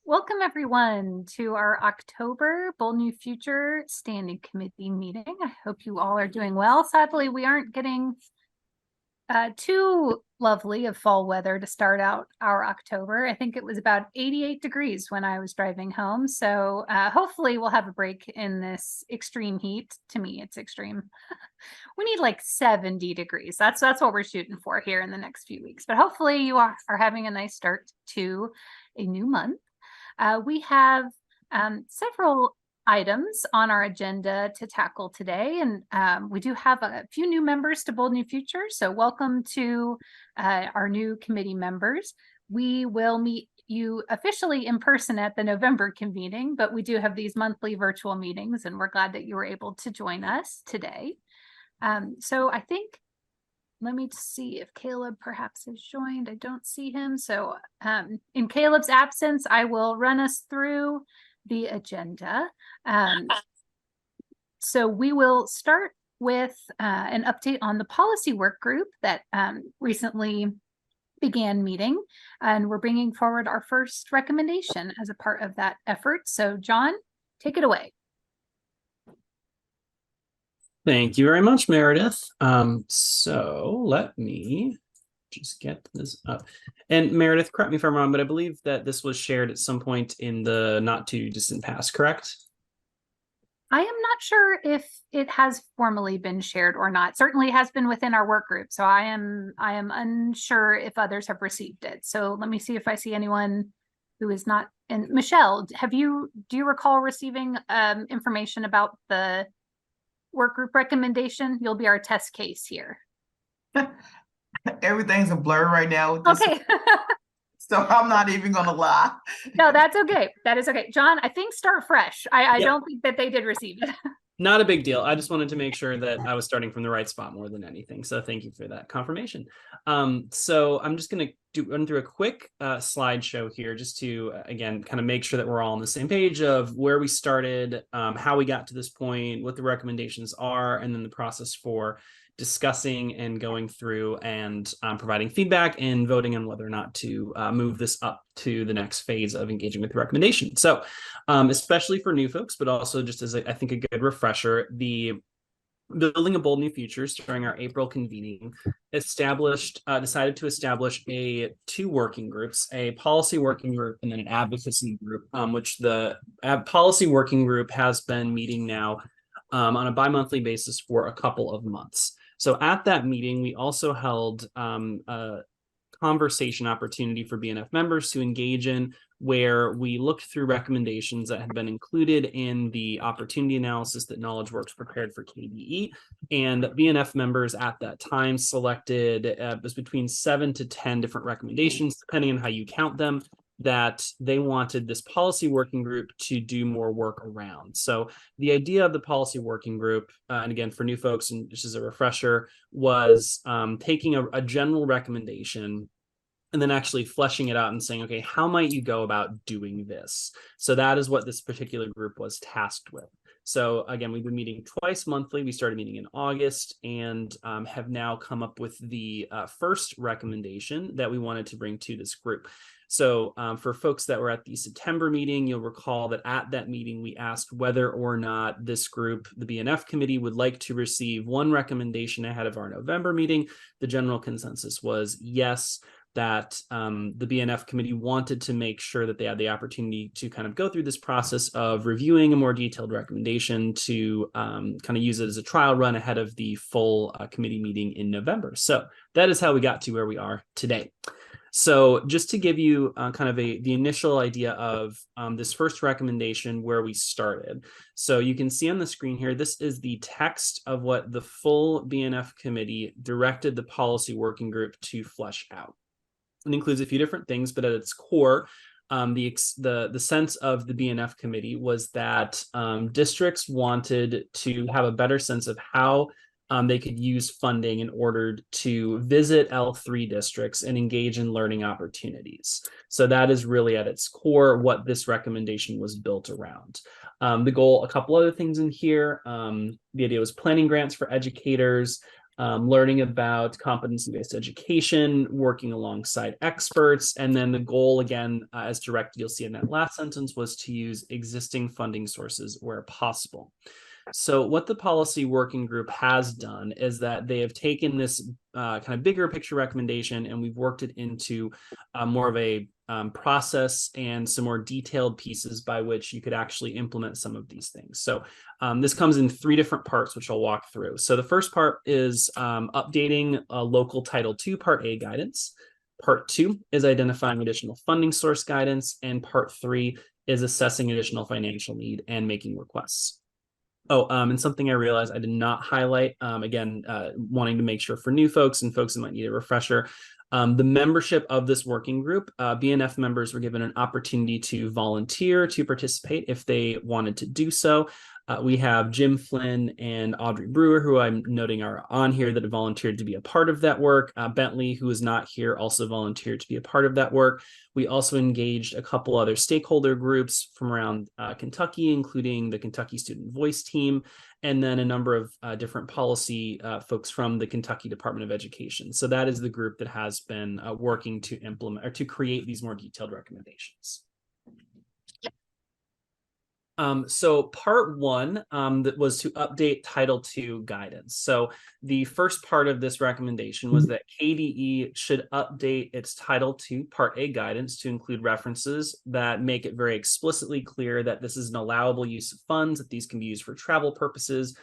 Welcome everyone to our October Bold New Future Standing Committee meeting. I hope you all are doing well. Sadly, we aren't getting too lovely of fall weather to start out our October. I think it was about 88 degrees when I was driving home. So hopefully we'll have a break in this extreme heat. To me, it's extreme. We need like 70 degrees. That's what we're shooting for here in the next few weeks. But hopefully you are having a nice start to a new month. We have several items on our agenda to tackle today, and we do have a few new members to Bold New Future. So welcome to our new committee members. We will meet you officially in person at the November convening, but we do have these monthly virtual meetings, and we're glad that you were able to join us today. So I think, let me see if Caleb perhaps has joined. I don't see him. So in Caleb's absence, I will run us through the agenda. So we will start with an update on the policy work group that recently began meeting, and we're bringing forward our first recommendation as a part of that effort. So John, take it away. Thank you very much, Meredith. So let me just get this up. And Meredith, correct me if I'm wrong, but I believe that this was shared at some point in the not too distant past, correct? I am not sure if it has formally been shared or not. Certainly has been within our work group. So I am unsure if others have received it. So let me see if I see anyone who is not. And Michelle, do you recall receiving information about the work group recommendation? You'll be our test case here. Everything's a blur right now with this. Okay. So I'm not even gonna lie. No, that's okay. That is okay. John, I think start fresh. I don't think that they did receive it. Not a big deal. I just wanted to make sure that I was starting from the right spot more than anything. So thank you for that confirmation. So I'm just going to run through a quick slideshow here just to, again, kind of make sure that we're all on the same page of where we started, how we got to this point, what the recommendations are, and then the process for discussing and going through and providing feedback and voting on whether or not to move this up to the next phase of engaging with the recommendation. So especially for new folks, but also just as I think a good refresher, the Building a Bold New Futures during our April convening decided to establish two working groups, a policy working group and then an advocacy group, which the policy working group has been meeting now on a bi-monthly basis for a couple of months. So at that meeting, we also held a conversation opportunity for BNF members to engage in, where we looked through recommendations that had been included in the opportunity analysis that KnowledgeWorks prepared for KDE. And BNF members at that time selected, it was between 7 to 10 different recommendations, depending on how you count them, that they wanted this policy working group to do more work around. So the idea of the policy working group, and again, for new folks, and just as a refresher, was taking a general recommendation and then actually fleshing it out and saying, okay, how might you go about doing this? So that is what this particular group was tasked with. So again, we've been meeting twice monthly. We started meeting in August and have now come up with the first recommendation that we wanted to bring to this group. So for folks that were at the September meeting, you'll recall that at that meeting, we asked whether or not this group, the BNF committee, would like to receive one recommendation ahead of our November meeting. The general consensus was yes, that the BNF committee wanted to make sure that they had the opportunity to kind of go through this process of reviewing a more detailed recommendation to kind of use it as a trial run ahead of the full committee meeting in November. So that is how we got to where we are today. So just to give you kind of the initial idea of this first recommendation, where we started. So you can see on the screen here, this is the text of what the full BNF committee directed the policy working group to flesh out. It includes a few different things, but at its core, the sense of the BNF committee was that districts wanted to have a better sense of how they could use funding in order to visit L3 districts and engage in learning opportunities. So that is really at its core what this recommendation was built around. The goal, a couple other things in here. The idea was planning grants for educators, learning about competency-based education, working alongside experts, and then the goal, again, as directed, you'll see in that last sentence, was to use existing funding sources where possible. So what the policy working group has done is that they have taken this kind of bigger picture recommendation, and we've worked it into more of a process and some more detailed pieces by which you could actually implement some of these things. So this comes in 3 different parts, which I'll walk through. So the first part is updating local Title II Part A guidance. Part 2 is identifying additional funding source guidance. And Part 3 is assessing additional financial need and making requests. Oh, and something I realized I did not highlight, again, wanting to make sure for new folks and folks that might need a refresher, the membership of this working group, BNF members were given an opportunity to volunteer to participate if they wanted to do so. We have Jim Flynn and Audrey Brewer, who I'm noting are on here, that have volunteered to be a part of that work. Bentley, who is not here, also volunteered to be a part of that work. We also engaged a couple other stakeholder groups from around Kentucky, including the Kentucky Student Voice team, and then a number of different policy folks from the Kentucky Department of Education. So that is the group that has been working to implement or to create these more detailed recommendations. So part 1 that was to update Title II guidance. So the first part of this recommendation was that KDE should update its Title II Part A guidance to include references that make it very explicitly clear that this is an allowable use of funds, that these can be used for travel purposes,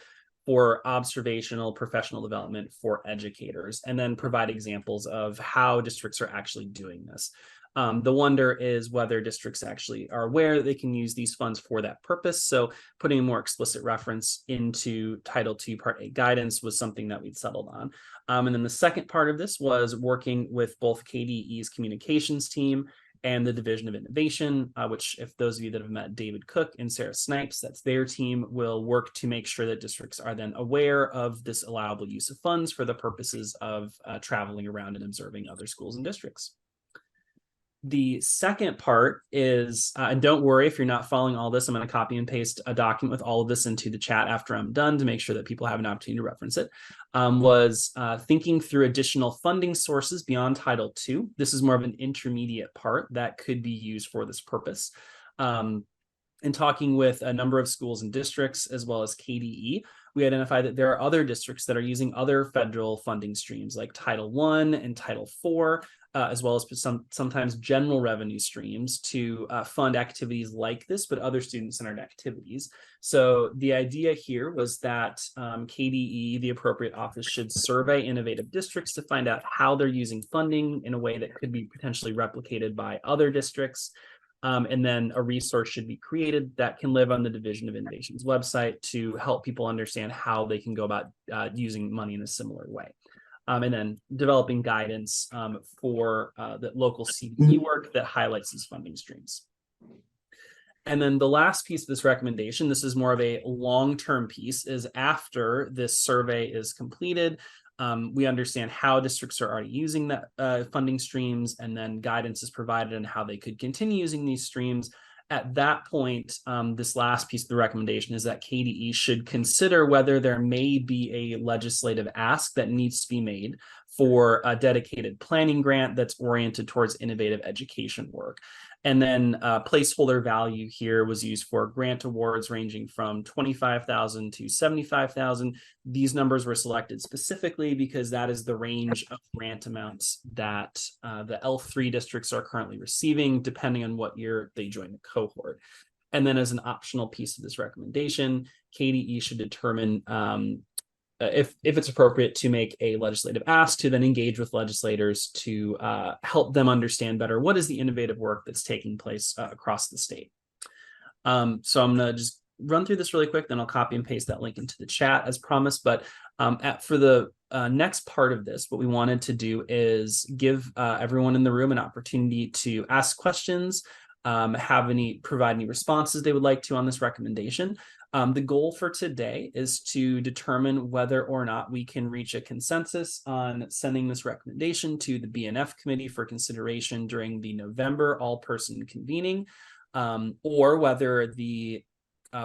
for observational professional development for educators, and then provide examples of how districts are actually doing this. The wonder is whether districts actually are aware that they can use these funds for that purpose. So putting a more explicit reference into Title II Part A guidance was something that we'd settled on. And then the second part of this was working with both KDE's communications team and the Division of Innovation, which, if those of you that have met David Cook and Sarah Snipes, that's their team, will work to make sure that districts are then aware of this allowable use of funds for the purposes of traveling around and observing other schools and districts. The second part is, and don't worry if you're not following all this, I'm going to copy and paste a document with all of this into the chat after I'm done to make sure that people have an opportunity to reference it, was thinking through additional funding sources beyond Title II. This is more of an intermediate part that could be used for this purpose. In talking with a number of schools and districts, as well as KDE, we identified that there are other districts that are using other federal funding streams like Title I and Title IV, as well as sometimes general revenue streams to fund activities like this, but other student-centered activities. So the idea here was that KDE, the appropriate office, should survey innovative districts to find out how they're using funding in a way that could be potentially replicated by other districts. And then a resource should be created that can live on the Division of Innovation's website to help people understand how they can go about using money in a similar way. And then developing guidance for the local CDE work that highlights these funding streams. And then the last piece of this recommendation, this is more of a long-term piece, is after this survey is completed, we understand how districts are already using that funding streams, and then guidance is provided on how they could continue using these streams. At that point, this last piece of the recommendation is that KDE should consider whether there may be a legislative ask that needs to be made for a dedicated planning grant that's oriented towards innovative education work. And then placeholder value here was used for grant awards ranging from $25,000 to $75,000. These numbers were selected specifically because that is the range of grant amounts that the L3 districts are currently receiving, depending on what year they join the cohort. And then as an optional piece of this recommendation, KDE should determine if it's appropriate to make a legislative ask to then engage with legislators to help them understand better what is the innovative work that's taking place across the state. So I'm going to just run through this really quick, then I'll copy and paste that link into the chat as promised. But for the next part of this, what we wanted to do is give everyone in the room an opportunity to ask questions, provide any responses they would like to on this recommendation. The goal for today is to determine whether or not we can reach a consensus on sending this recommendation to the BNF committee for consideration during the November all-person convening, or whether the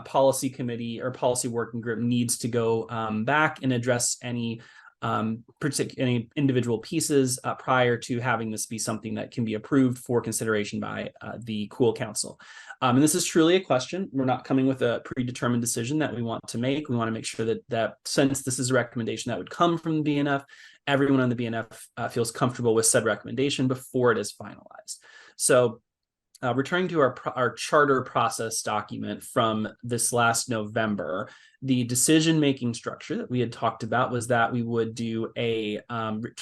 policy committee or policy working group needs to go back and address any any individual pieces prior to having this be something that can be approved for consideration by the Cool Council. And this is truly a question. We're not coming with a predetermined decision that we want to make. We want to make sure that since this is a recommendation that would come from the BNF, everyone on the BNF feels comfortable with said recommendation before it is finalized. So returning to our charter process document from this last November, the decision-making structure that we had talked about was that we would do a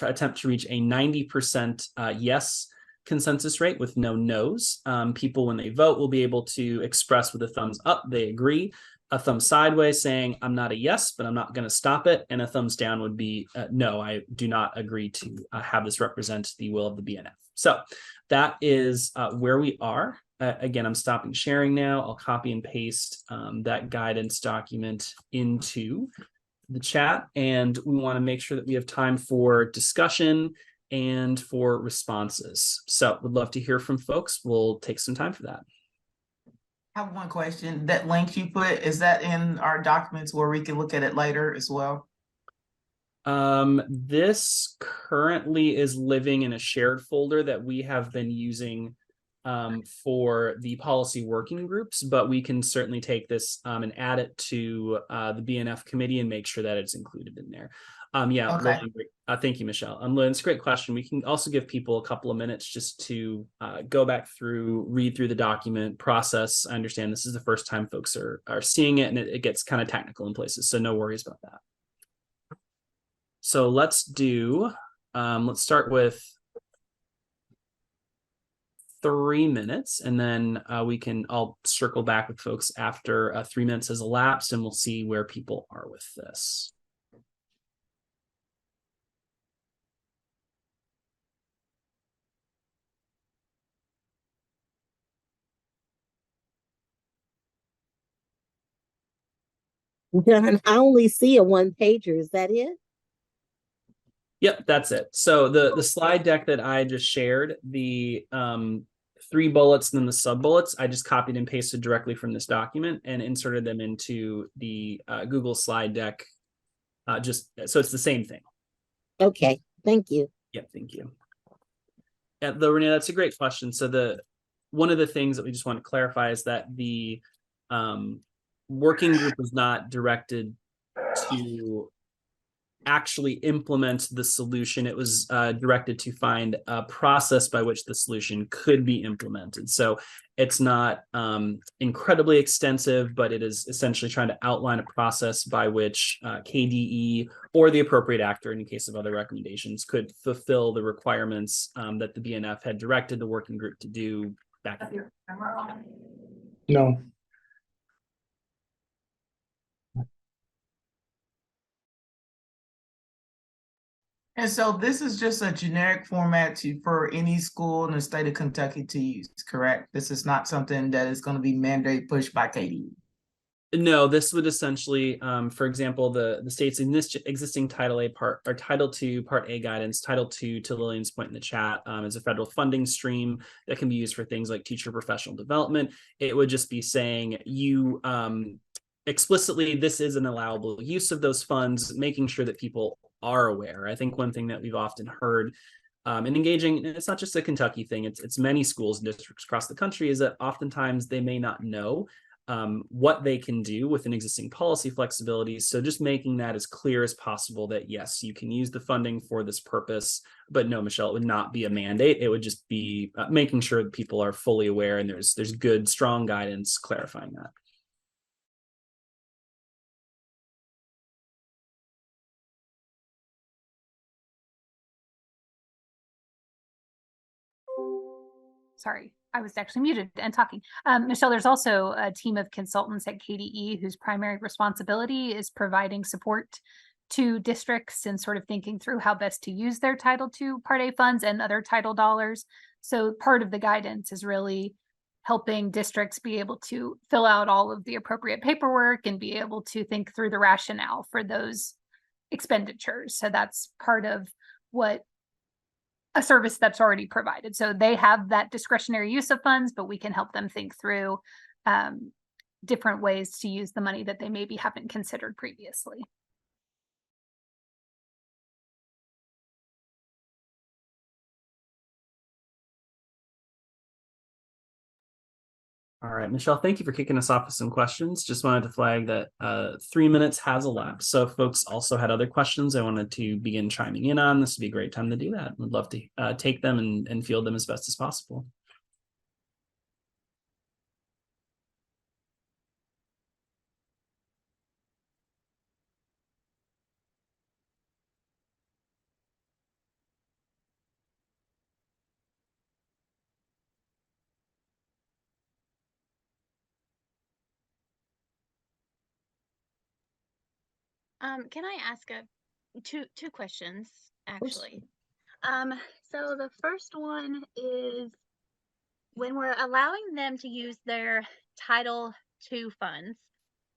attempt to reach a 90% yes consensus rate with no no's. People, when they vote, will be able to express with a thumbs up, they agree, a thumb sideways saying, I'm not a yes, but I'm not going to stop it. And a thumbs down would be, no, I do not agree to have this represent the will of the BNF. So that is where we are. Again, I'm stopping sharing now. I'll copy and paste that guidance document into the chat. And we want to make sure that we have time for discussion and for responses. So would love to hear from folks. We'll take some time for that. I have one question. That link you put, is that in our documents where we can look at it later as well? This currently is living in a shared folder that we have been using for the policy working groups, but we can certainly take this and add it to the BNF committee and make sure that it's included in there. Yeah, okay. Thank you, Michelle. It's a great question. We can also give people a couple of minutes just to go back through, read through the document process. I understand this is the first time folks are seeing it, and it gets kind of technical in places, so no worries about that. So let's start with 3 minutes, and then I'll circle back with folks after 3 minutes has elapsed, and we'll see where people are with this. John, I only see a one pager. Is that it? Yep, that's it. So the slide deck that I just shared, the 3 bullets and then the sub bullets, I just copied and pasted directly from this document and inserted them into the Google slide deck. Just so it's the same thing. Okay, thank you. Yep, thank you. Yeah, though, Renee, that's a great question. So one of the things that we just want to clarify is that the working group was not directed to actually implement the solution. It was directed to find a process by which the solution could be implemented. So it's not incredibly extensive, but it is essentially trying to outline a process by which KDE or the appropriate actor, in the case of other recommendations, could fulfill the requirements that the BNF had directed the working group to do back then. No. And so this is just a generic format for any school in the state of Kentucky to use, correct? This is not something that is going to be mandate pushed by KDE. No, this would essentially, for example, the state's in this existing Title A part or Title II Part A guidance, Title II, to Lillian's point in the chat, is a federal funding stream that can be used for things like teacher professional development. It would just be saying you explicitly, this is an allowable use of those funds, making sure that people are aware. I think one thing that we've often heard in engaging, and it's not just a Kentucky thing, it's many schools and districts across the country, is that oftentimes they may not know what they can do with an existing policy flexibility. So just making that as clear as possible that yes, you can use the funding for this purpose, but no, Michelle, it would not be a mandate. It would just be making sure that people are fully aware and there's good, strong guidance clarifying that. Sorry, I was actually muted and talking. Michelle, there's also a team of consultants at KDE whose primary responsibility is providing support to districts and sort of thinking through how best to use their Title II Part A funds and other title dollars. So part of the guidance is really helping districts be able to fill out all of the appropriate paperwork and be able to think through the rationale for those expenditures. So that's part of what a service that's already provided. So they have that discretionary use of funds, but we can help them think through different ways to use the money that they maybe haven't considered previously. All right, Michelle, thank you for kicking us off with some questions. Just wanted to flag that 3 minutes has elapsed. So if folks also had other questions I wanted to begin chiming in on, this would be a great time to do that. We'd love to take them and field them as best as possible. Can I ask two questions actually? So the first one is when we're allowing them to use their Title II funds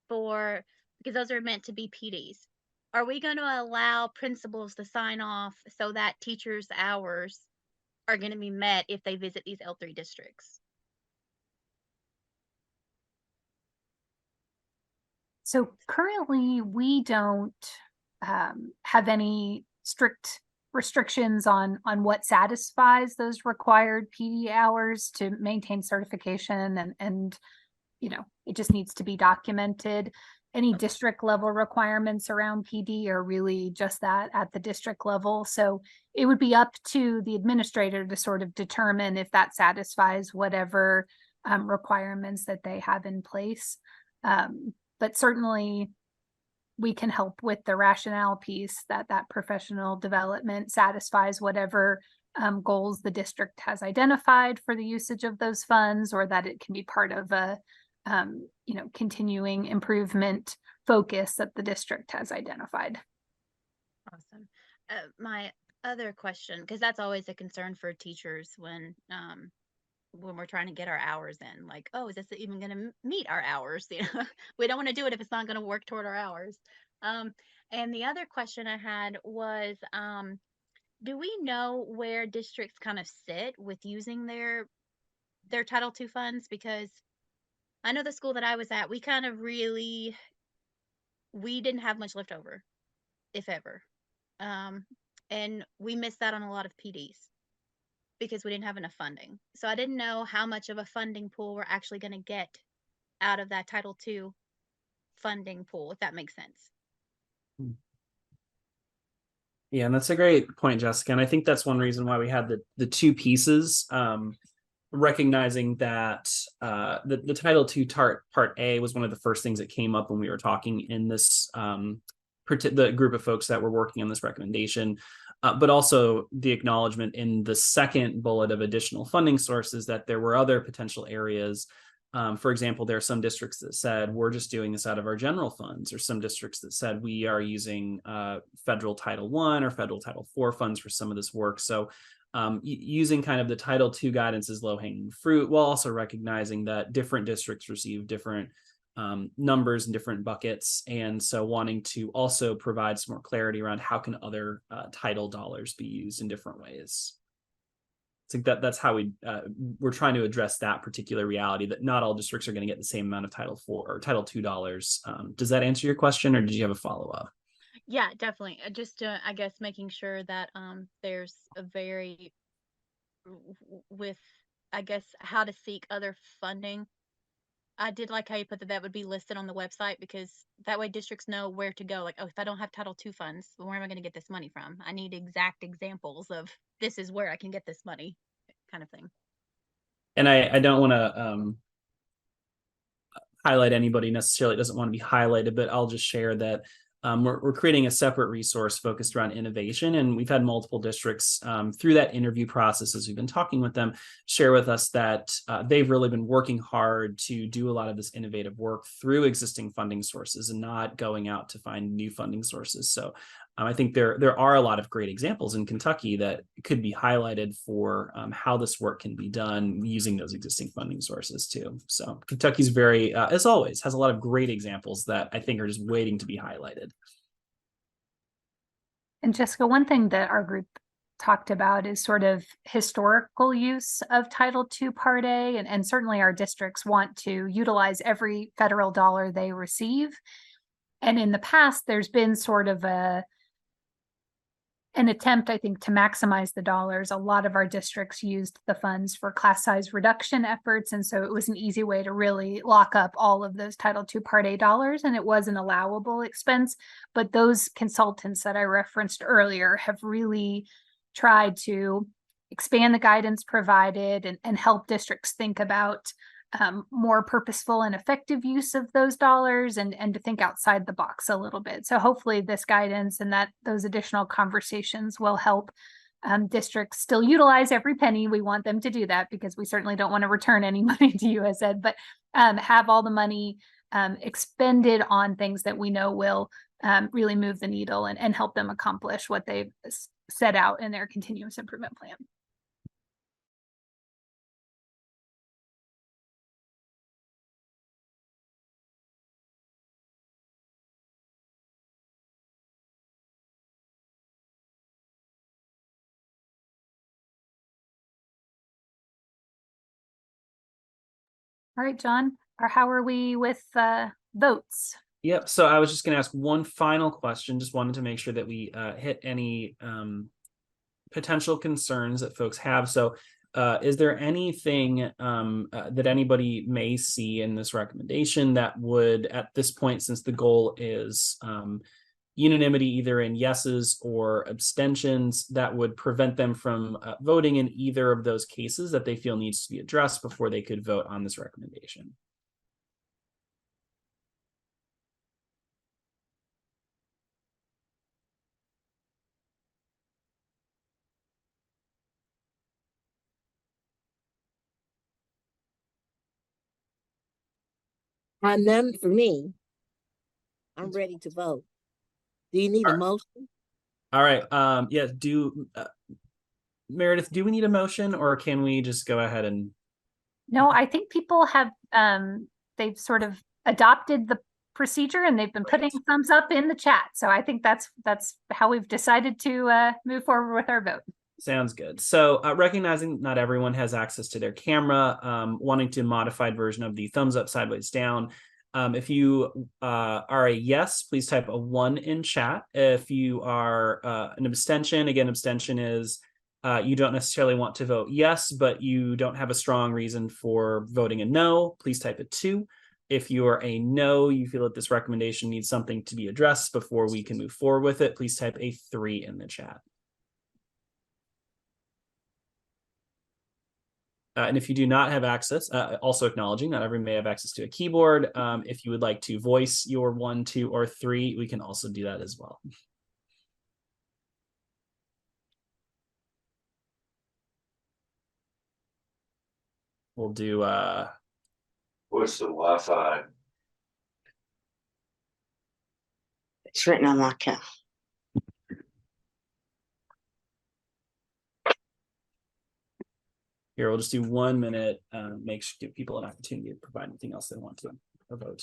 for, because those are meant to be PDs, are we going to allow principals to sign off so that teachers' hours are going to be met if they visit these L3 districts? So currently, we don't have any strict restrictions on what satisfies those required PD hours to maintain certification, and you know, it just needs to be documented. Any district level requirements around PD are really just that, at the district level. So it would be up to the administrator to sort of determine if that satisfies whatever requirements that they have in place. But certainly we can help with the rationale piece, that professional development satisfies whatever goals the district has identified for the usage of those funds, or that it can be part of a you know, continuing improvement focus that the district has identified. Awesome. My other question, because that's always a concern for teachers when we're trying to get our hours in, like, oh, is this even going to meet our hours? You know, we don't want to do it if it's not going to work toward our hours. And the other question I had was, do we know where districts kind of sit with using their Title II funds? Because I know the school that I was at, we kind of really, we didn't have much left over, if ever. And we missed out on a lot of PDs because we didn't have enough funding. So I didn't know how much of a funding pool we're actually going to get out of that Title II funding pool, if that makes sense. Yeah, and that's a great point, Jessica. And I think that's one reason why we had the two pieces, recognizing that the Title II Part A was one of the first things that came up when we were talking in this the group of folks that were working on this recommendation. But also the acknowledgement in the second bullet of additional funding sources that there were other potential areas. For example, there are some districts that said, we're just doing this out of our general funds, or some districts that said we are using federal Title I or federal Title IV funds for some of this work. So using kind of the Title II guidance as low-hanging fruit, while also recognizing that different districts receive different numbers and different buckets, and so wanting to also provide some more clarity around how can other title dollars be used in different ways. I think that's how we're trying to address that particular reality, that not all districts are going to get the same amount of Title IV or Title II dollars. Does that answer your question, or did you have a follow-up? Yeah, definitely. Just I guess making sure that there's a very with, I guess, how to seek other funding. I did like how you put that would be listed on the website, because that way districts know where to go. Like, oh, if I don't have Title II funds, where am I going to get this money from? I need exact examples of this is where I can get this money, kind of thing. And I don't want to highlight anybody necessarily that doesn't want to be highlighted, but I'll just share that we're creating a separate resource focused around innovation. And we've had multiple districts through that interview process, as we've been talking with them, share with us that they've really been working hard to do a lot of this innovative work through existing funding sources and not going out to find new funding sources. So I think there are a lot of great examples in Kentucky that could be highlighted for how this work can be done using those existing funding sources too. So Kentucky's very, as always, has a lot of great examples that I think are just waiting to be highlighted. And Jessica, one thing that our group talked about is sort of historical use of Title II Part A, and certainly our districts want to utilize every federal dollar they receive. And in the past, there's been sort of a, you know, a tradition of using Title II funds for certain areas. And so we want to make sure that we an attempt, I think, to maximize the dollars. A lot of our districts used the funds for class size reduction efforts. And so it was an easy way to really lock up all of those Title II Part A dollars, and it was an allowable expense. But those consultants that I referenced earlier have really tried to expand the guidance provided and help districts think about more purposeful and effective use of those dollars and to think outside the box a little bit. So hopefully this guidance and those additional conversations will help districts still utilize every penny. We want them to do that because we certainly don't want to return any money to USAID, but have all the money expended on things that we know will really move the needle and help them accomplish what they've set out in their continuous improvement plan. All right, John, or how are we with votes? Yep. So I was just going to ask one final question. Just wanted to make sure that we hit any potential concerns that folks have. So is there anything that anybody may see in this recommendation that would, at this point, since the goal is unanimity either in yeses or abstentions, that would prevent them from voting in either of those cases that they feel needs to be addressed before they could vote on this recommendation? None for me. I'm ready to vote. Do you need a motion? All right. Yeah. Meredith, do we need a motion, or can we just go ahead and? No, I think people have they've sort of adopted the procedure and they've been putting thumbs up in the chat. So I think that's how we've decided to move forward with our vote. Sounds good. So recognizing not everyone has access to their camera, wanting to modified version of the thumbs up sideways down. If you are a yes, please type a 1 in chat. If you are an abstention, again, abstention is you don't necessarily want to vote yes, but you don't have a strong reason for voting a no, please type a 2. If you are a no, you feel that this recommendation needs something to be addressed before we can move forward with it, please type a 3 in the chat. And if you do not have access, also acknowledging not everyone may have access to a keyboard. If you would like to voice your 1, 2, or 3, we can also do that as well. We'll do What's the Wi-Fi? It's written on my account. here, we'll just do 1 minute, give people an opportunity to provide anything else they want to vote.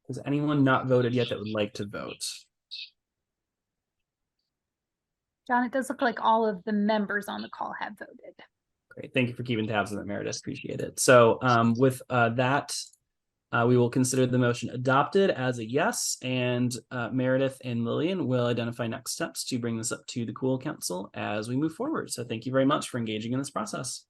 Has anyone not voted yet that would like to vote? John, it does look like all of the members on the call have voted. Great. Thank you for keeping tabs on that, Meredith. Appreciate it. So with that, we will consider the motion adopted as a yes, and Meredith and Lillian will identify next steps to bring this up to the Cool Council as we move forward. So thank you very much for engaging in this process.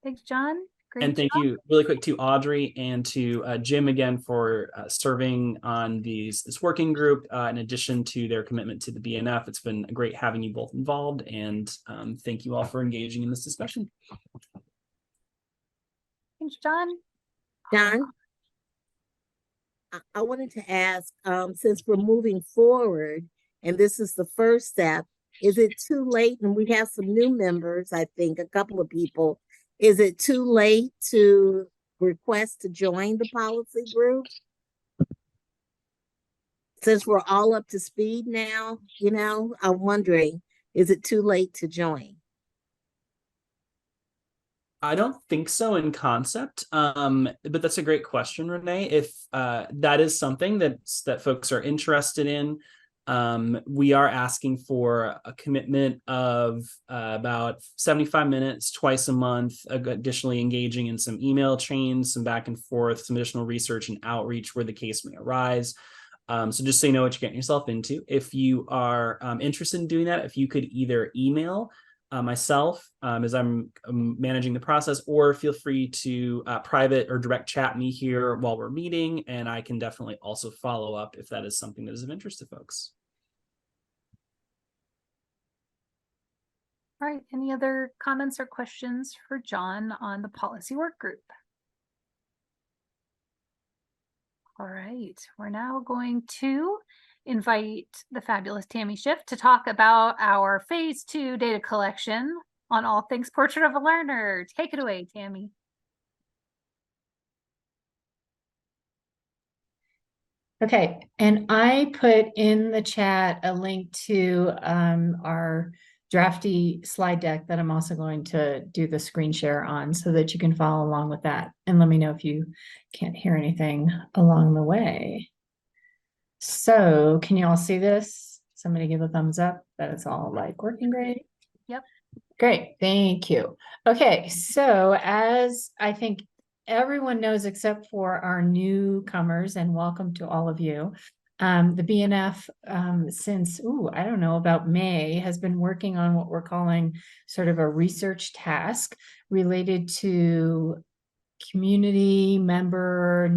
Thanks, John. Great And thank you really quick to Audrey and to Jim again for serving on this working group in addition to their commitment to the BNF. It's been great having you both involved, and thank you all for engaging in this discussion. Thanks, John. John, I wanted to ask, since we're moving forward and this is the first step, is it too late? And we have some new members, I think, a couple of people. Is it too late to request to join the policy group? Since we're all up to speed now, I'm wondering, is it too late to join? I don't think so in concept, but that's a great question, Renee. If that is something that folks are interested in, We are asking for a commitment of about 75 minutes twice a month, additionally engaging in some email chains, some back and forth, some additional research and outreach where the case may arise. So just so you know what you're getting yourself into. If you are interested in doing that, if you could either email myself as I'm managing the process, or feel free to private or direct chat me here while we're meeting, and I can definitely also follow up if that is something that is of interest to folks. All right, any other comments or questions for John on the policy work group? All right, we're now going to invite the fabulous Tammy Schiff to talk about our phase 2 data collection on all things Portrait of a Learner. Take it away, Tammy. Okay, and I put in the chat a link to our drafty slide deck that I'm also going to do the screen share on so that you can follow along with that. And let me know if you can't hear anything along the way. So can you all see this? Somebody give a thumbs up that it's all like working great. Yep. Great, thank you. Okay, so as I think everyone knows except for our newcomers, and welcome to all of you, the BNF since, I don't know, about May, has been working on what we're calling sort of a research task related to community member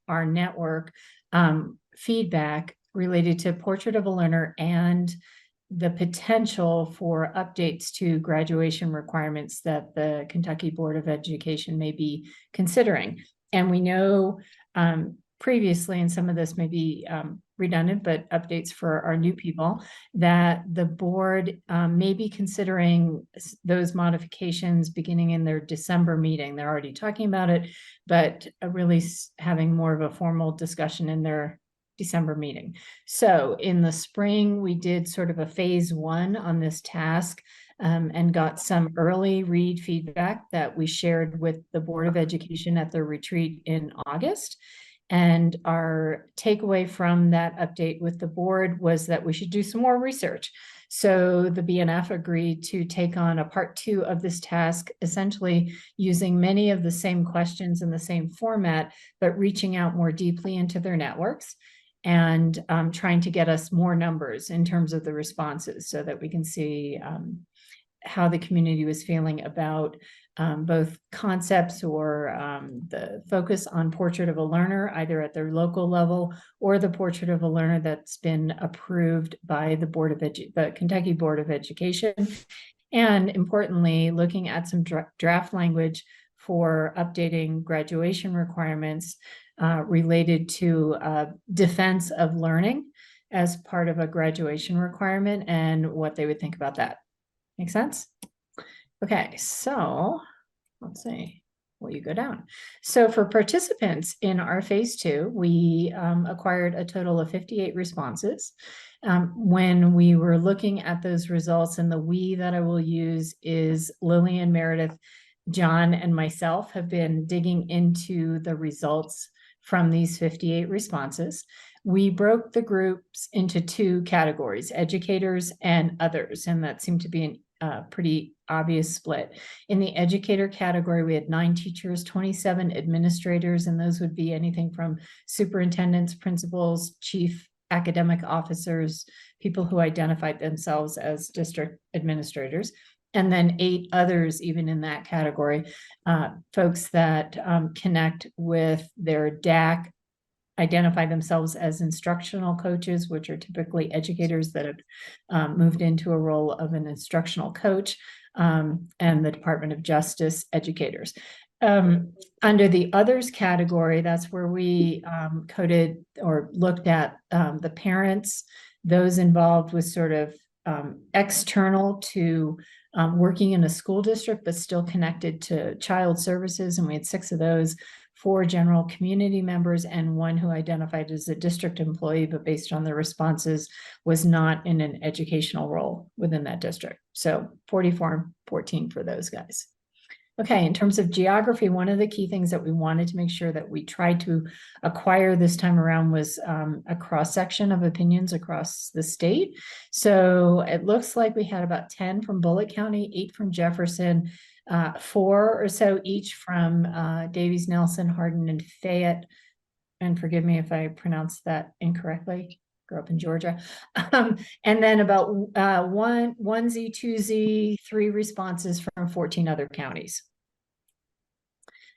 our network feedback related to Portrait of a Learner and the potential for updates to graduation requirements that the Kentucky Board of Education may be considering. And we know previously, and some of this may be redundant, but updates for our new people, that the board may be considering those modifications beginning in their December meeting. They're already talking about it, but really having more of a formal discussion in their December meeting. So in the spring, we did sort of a phase 1 on this task and got some early read feedback that we shared with the Board of Education at their retreat in August. And our takeaway from that update with the board was that we should do some more research. So the BNF agreed to take on a part 2 of this task, essentially using many of the same questions in the same format, but reaching out more deeply into their networks and trying to get us more numbers in terms of the responses so that we can see how the community was feeling about both concepts or the focus on Portrait of a Learner, either at their local level or the Portrait of a Learner that's been approved by the the Kentucky Board of Education. And importantly, looking at some draft language for updating graduation requirements related to defense of learning as part of a graduation requirement and what they would think about that. Make sense? Okay, so let's see. Will you go down? So for participants in our phase 2, we acquired a total of 58 responses. When we were looking at those results, and the we that I will use is Lillian, Meredith, John, and myself have been digging into the results from these 58 responses. We broke the groups into 2 categories, educators and others, and that seemed to be a pretty obvious split. In the educator category, we had 9 teachers, 27 administrators, and those would be anything from superintendents, principals, chief academic officers, people who identified themselves as district administrators. And then 8 others, even in that category, folks that connect with their DAC, identify themselves as instructional coaches, which are typically educators that have moved into a role of an instructional coach, and the Department of Justice educators. Under the others category, that's where we coded or looked at the parents, those involved with sort of external to working in a school district, but still connected to child services. And we had 6 of those, 4 general community members, and 1 who identified as a district employee, but based on the responses was not in an educational role within that district. So 44 and 14 for those guys. Okay, in terms of geography, one of the key things that we wanted to make sure that we tried to acquire this time around was a cross-section of opinions across the state. So it looks like we had about 10 from Bullitt County, 8 from Jefferson, 4 or so each from Davies, Nelson, Hardin, and Fayette. And forgive me if I pronounced that incorrectly. Grew up in Georgia. And then about 1Z, 2Z, 3 responses from 14 other counties.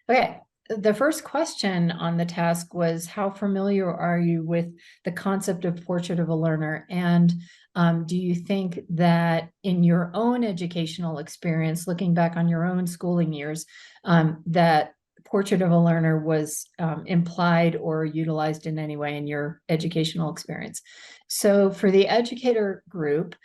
Okay, the first question on the task was, how familiar are you with the concept of portrait of a learner? And do you think that in your own educational experience, looking back on your own schooling years, that portrait of a learner was implied or utilized in any way in your educational experience? So for the educator group,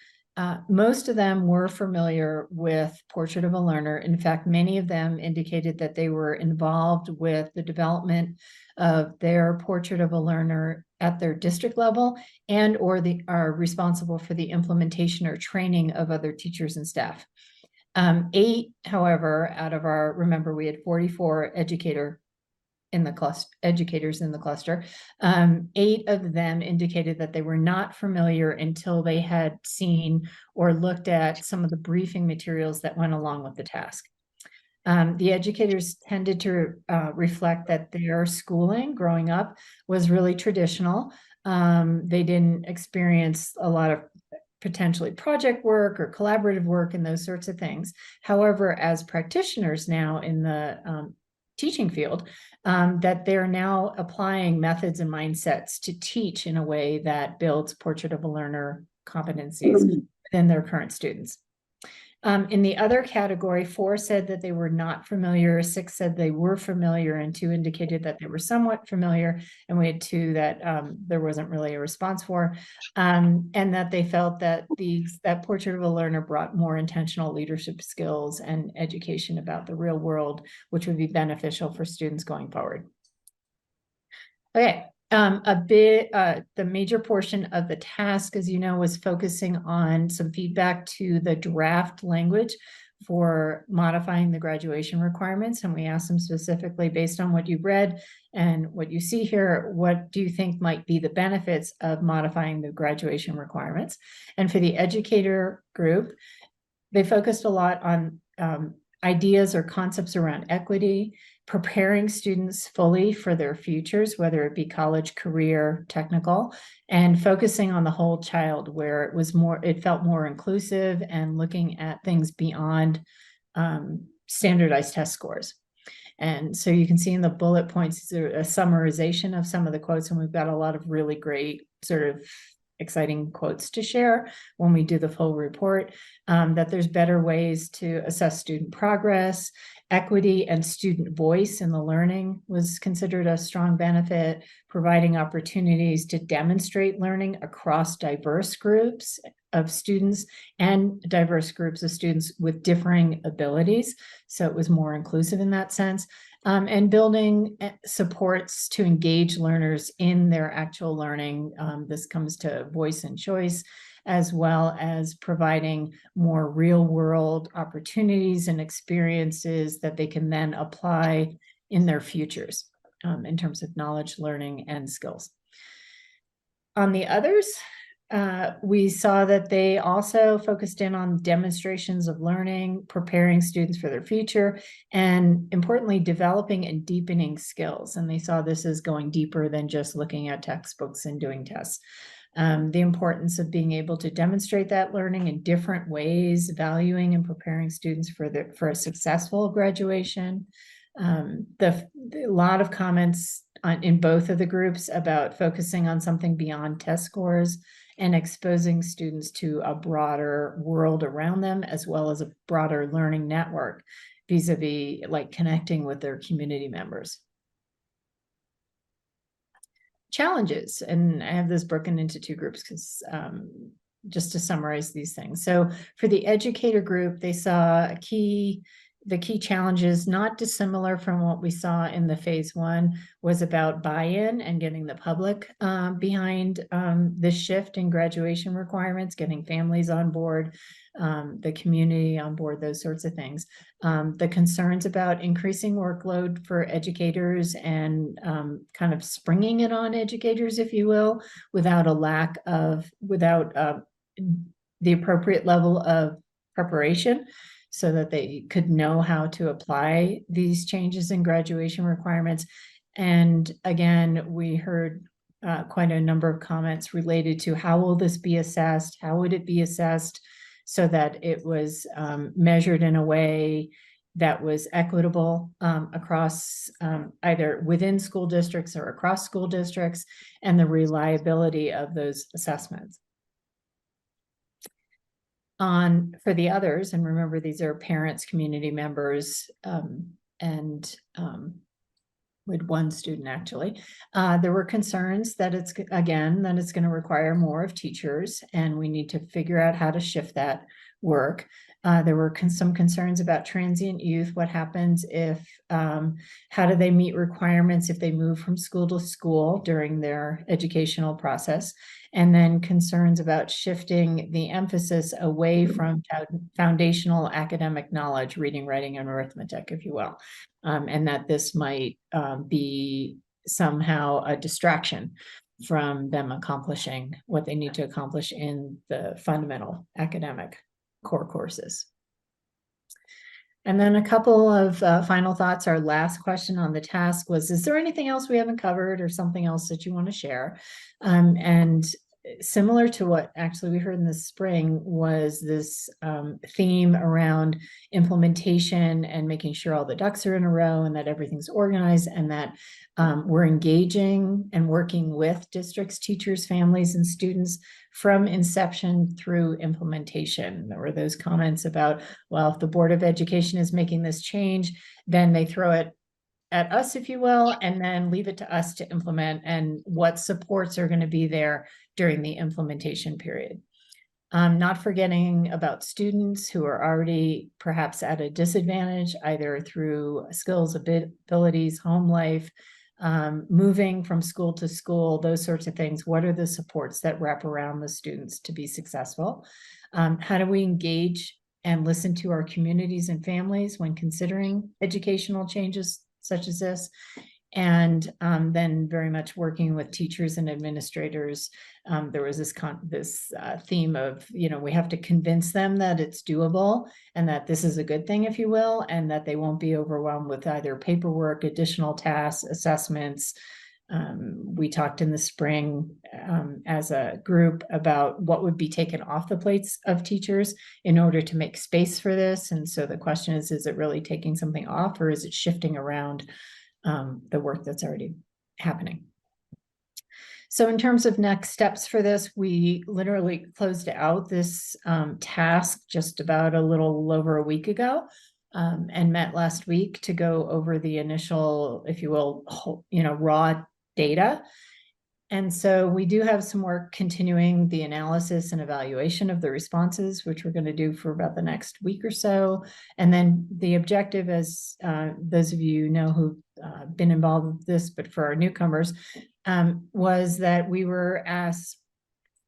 most of them were familiar with Portrait of a Learner. In fact, many of them indicated that they were involved with the development of their Portrait of a Learner at their district level, and or are responsible for the implementation or training of other teachers and staff. 8, however, out of our, remember, we had 44 educators in the cluster. 8 of them indicated that they were not familiar until they had seen or looked at some of the briefing materials that went along with the task. The educators tended to reflect that their schooling growing up was really traditional. They didn't experience a lot of potentially project work or collaborative work and those sorts of things. However, as practitioners now in the teaching field, that they're now applying methods and mindsets to teach in a way that builds Portrait of a Learner competencies within their current students. In the other category, 4 said that they were not familiar, 6 said they were familiar, and 2 indicated that they were somewhat familiar, and we had 2 that there wasn't really a response for, and that they felt that that Portrait of a Learner brought more intentional leadership skills and education about the real world, which would be beneficial for students going forward. Okay. The major portion of the task, as you know, was focusing on some feedback to the draft language for modifying the graduation requirements. And we asked them specifically, based on what you've read and what you see here, what do you think might be the benefits of modifying the graduation requirements? And for the educator group, they focused a lot on ideas or concepts around equity, preparing students fully for their futures, whether it be college, career, technical, and focusing on the whole child, where it felt more inclusive and looking at things beyond standardized test scores. And so you can see in the bullet points, a summarization of some of the quotes, and we've got a lot of really great sort of exciting quotes to share when we do the full report, that there's better ways to assess student progress. Equity and student voice in the learning was considered a strong benefit, providing opportunities to demonstrate learning across diverse groups of students and diverse groups of students with differing abilities. So it was more inclusive in that sense. And building supports to engage learners in their actual learning. This comes to voice and choice, as well as providing more real world opportunities and experiences that they can then apply in their futures in terms of knowledge, learning, and skills. On the others, we saw that they also focused in on demonstrations of learning, preparing students for their future, and importantly, developing and deepening skills. And they saw this as going deeper than just looking at textbooks and doing tests. The importance of being able to demonstrate that learning in different ways, valuing and preparing students for a successful graduation. A lot of comments in both of the groups about focusing on something beyond test scores and exposing students to a broader world around them, as well as a broader learning network, vis-a-vis like connecting with their community members. Challenges, and I have this broken into 2 groups because just to summarize these things. So for the educator group, they saw a key the key challenges, not dissimilar from what we saw in the phase one, was about buy-in and getting the public behind this shift in graduation requirements, getting families on board, the community on board, those sorts of things. The concerns about increasing workload for educators and kind of springing it on educators, if you will, without the appropriate level of preparation, so that they could know how to apply these changes in graduation requirements. And again, we heard quite a number of comments related to how will this be assessed? How would it be assessed so that it was measured in a way that was equitable across either within school districts or across school districts, and the reliability of those assessments. For the others, and remember, these are parents, community members, and with one student actually, there were concerns that it's going to require more of teachers, and we need to figure out how to shift that work. There were some concerns about transient youth. What happens if, how do they meet requirements if they move from school to school during their educational process? And then concerns about shifting the emphasis away from foundational academic knowledge, reading, writing, and arithmetic, if you will. And that this might be somehow a distraction from them accomplishing what they need to accomplish in the fundamental academic core courses. And then a couple of final thoughts. Our last question on the task was, is there anything else we haven't covered or something else that you want to share? And similar to what actually we heard in the spring was this theme around implementation and making sure all the ducks are in a row and that everything's organized, and that we're engaging and working with districts, teachers, families, and students from inception through implementation. There were those comments about, well, if the Board of Education is making this change, then they throw it at us, if you will, and then leave it to us to implement, and what supports are going to be there during the implementation period. Not forgetting about students who are already perhaps at a disadvantage, either through skills, abilities, home life, moving from school to school, those sorts of things. What are the supports that wrap around the students to be successful? How do we engage and listen to our communities and families when considering educational changes such as this? And then very much working with teachers and administrators. There was this theme of, we have to convince them that it's doable and that this is a good thing, if you will, and that they won't be overwhelmed with either paperwork, additional tasks, assessments. We talked in the spring as a group about what would be taken off the plates of teachers in order to make space for this. And so the question is it really taking something off, or is it shifting around the work that's already happening? So in terms of next steps for this, we literally closed out this task just about a little over a week ago, and met last week to go over the initial, if you will, raw data. And so we do have some work continuing the analysis and evaluation of the responses, which we're going to do for about the next week or so. And then the objective, as those of you know who've been involved with this, but for our newcomers, was that we were asked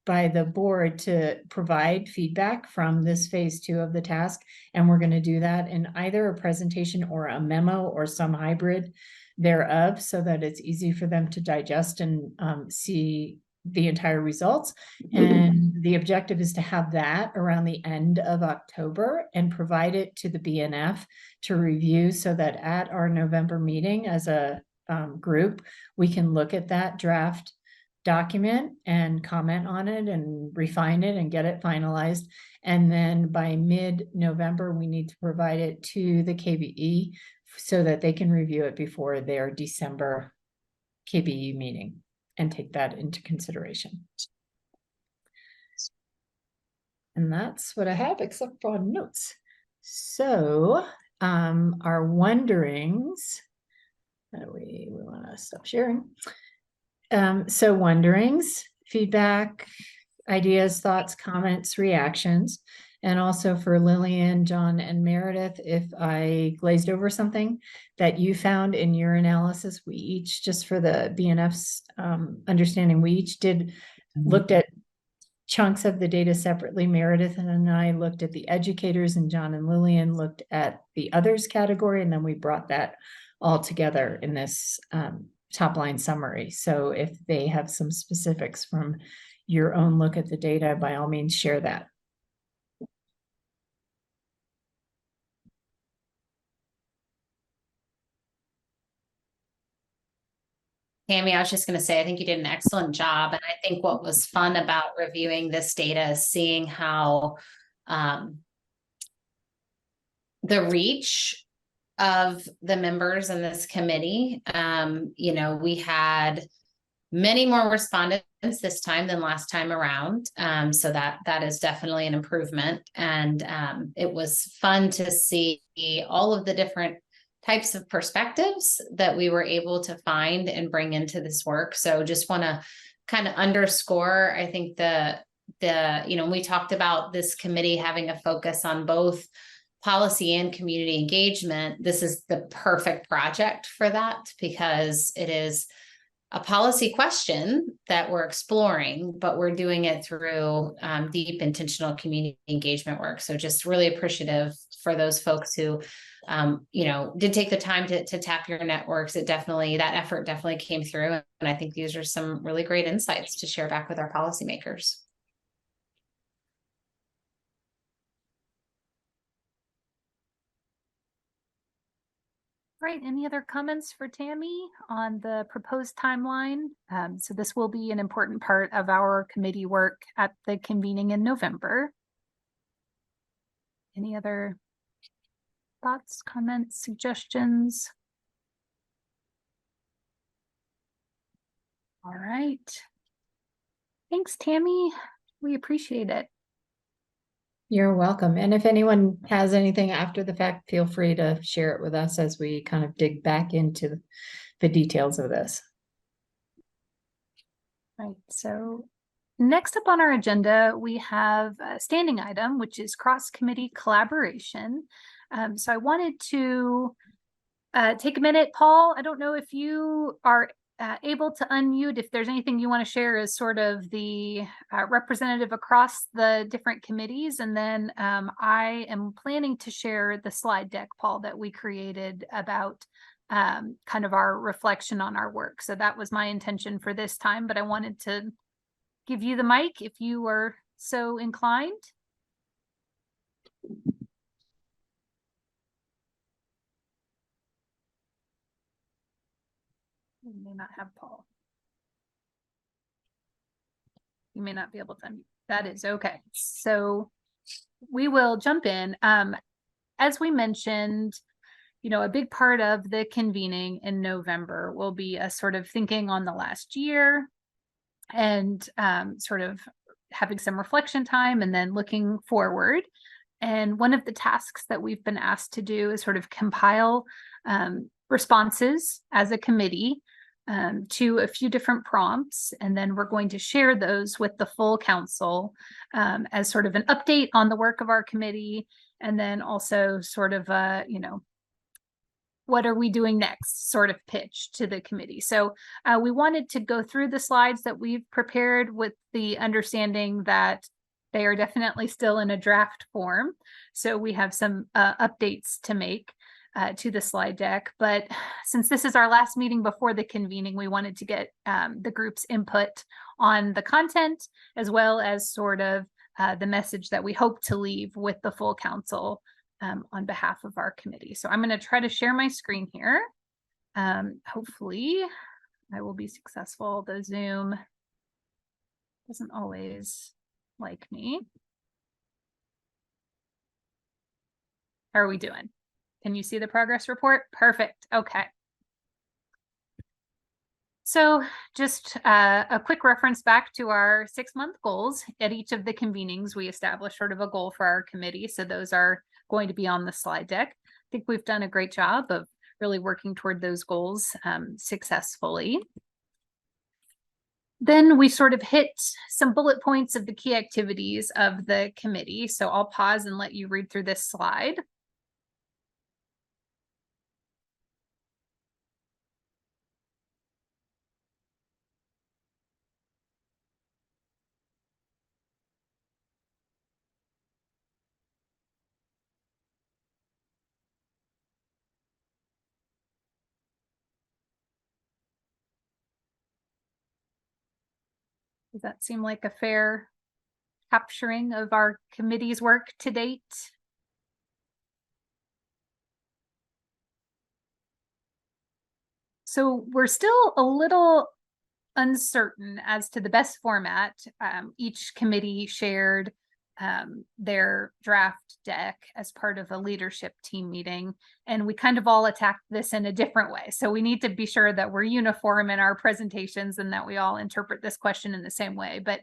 by the board to provide feedback from this phase 2 of the task. And we're going to do that in either a presentation or a memo or some hybrid thereof, so that it's easy for them to digest and see the entire results. And the objective is to have that around the end of October and provide it to the BNF to review, so that at our November meeting as a group, we can look at that draft document and comment on it and refine it and get it finalized. And then by mid-November, we need to provide it to the KBE so that they can review it before their December KBE meeting and take that into consideration. And that's what I have, except for notes. So our wonderings, we want to stop sharing. So wonderings, feedback, ideas, thoughts, comments, reactions. And also for Lillian, John, and Meredith, if I glazed over something that you found in your analysis, we each, just for the BNF's understanding, we each looked at chunks of the data separately. Meredith and I looked at the educators, and John and Lillian looked at the others category, and then we brought that all together in this top line summary. So if they have some specifics from your own look at the data, by all means, share that. Tammy, I was just going to say, I think you did an excellent job. And I think what was fun about reviewing this data is seeing how the reach of the members in this committee, you know, we had many more respondents this time than last time around. So that is definitely an improvement. And it was fun to see all of the different types of perspectives that we were able to find and bring into this work. So just want to kind of underscore, I think you know, we talked about this committee having a focus on both policy and community engagement. This is the perfect project for that, because it is a policy question that we're exploring, but we're doing it through deep intentional community engagement work. So just really appreciative for those folks who, you know, did take the time to tap your networks. That effort definitely came through. And I think these are some really great insights to share back with our policymakers. Right, any other comments for Tammy on the proposed timeline? So this will be an important part of our committee work at the convening in November. Any other thoughts, comments, suggestions? All right. Thanks, Tammy. We appreciate it. You're welcome. And if anyone has anything after the fact, feel free to share it with us as we kind of dig back into the details of this. Right, so next up on our agenda, we have a standing item, which is cross-committee collaboration. So I wanted to take a minute. Paul, I don't know if you are able to unmute, if there's anything you want to share as sort of the representative across the different committees. And then I am planning to share the slide deck, Paul, that we created about kind of our reflection on our work. So that was my intention for this time, but I wanted to give you the mic if you were so inclined. We may not have Paul. You may not be able to unmute. That is okay. So we will jump in. As we mentioned, you know, a big part of the convening in November will be a sort of thinking on the last year and sort of having some reflection time and then looking forward. And one of the tasks that we've been asked to do is sort of compile responses as a committee to a few different prompts. And then we're going to share those with the full council as sort of an update on the work of our committee. And then also sort of a, you know, what are we doing next sort of pitch to the committee. So we wanted to go through the slides that we've prepared with the understanding that they are definitely still in a draft form. So we have some updates to make to the slide deck. But since this is our last meeting before the convening, we wanted to get the group's input on the content, as well as sort of the message that we hope to leave with the full council on behalf of our committee. So I'm going to try to share my screen here. Hopefully I will be successful. The Zoom doesn't always like me. How are we doing? Can you see the progress report? Perfect. Okay. So just a quick reference back to our 6-month goals. At each of the convenings, we established sort of a goal for our committee. So those are going to be on the slide deck. I think we've done a great job of really working toward those goals successfully. Then we sort of hit some bullet points of the key activities of the committee. So I'll pause and let you read through this slide. Does that seem like a fair capturing of our committee's work to date? So we're still a little uncertain as to the best format. Each committee shared their draft deck as part of a leadership team meeting, and we kind of all attacked this in a different way. So we need to be sure that we're uniform in our presentations and that we all interpret this question in the same way. But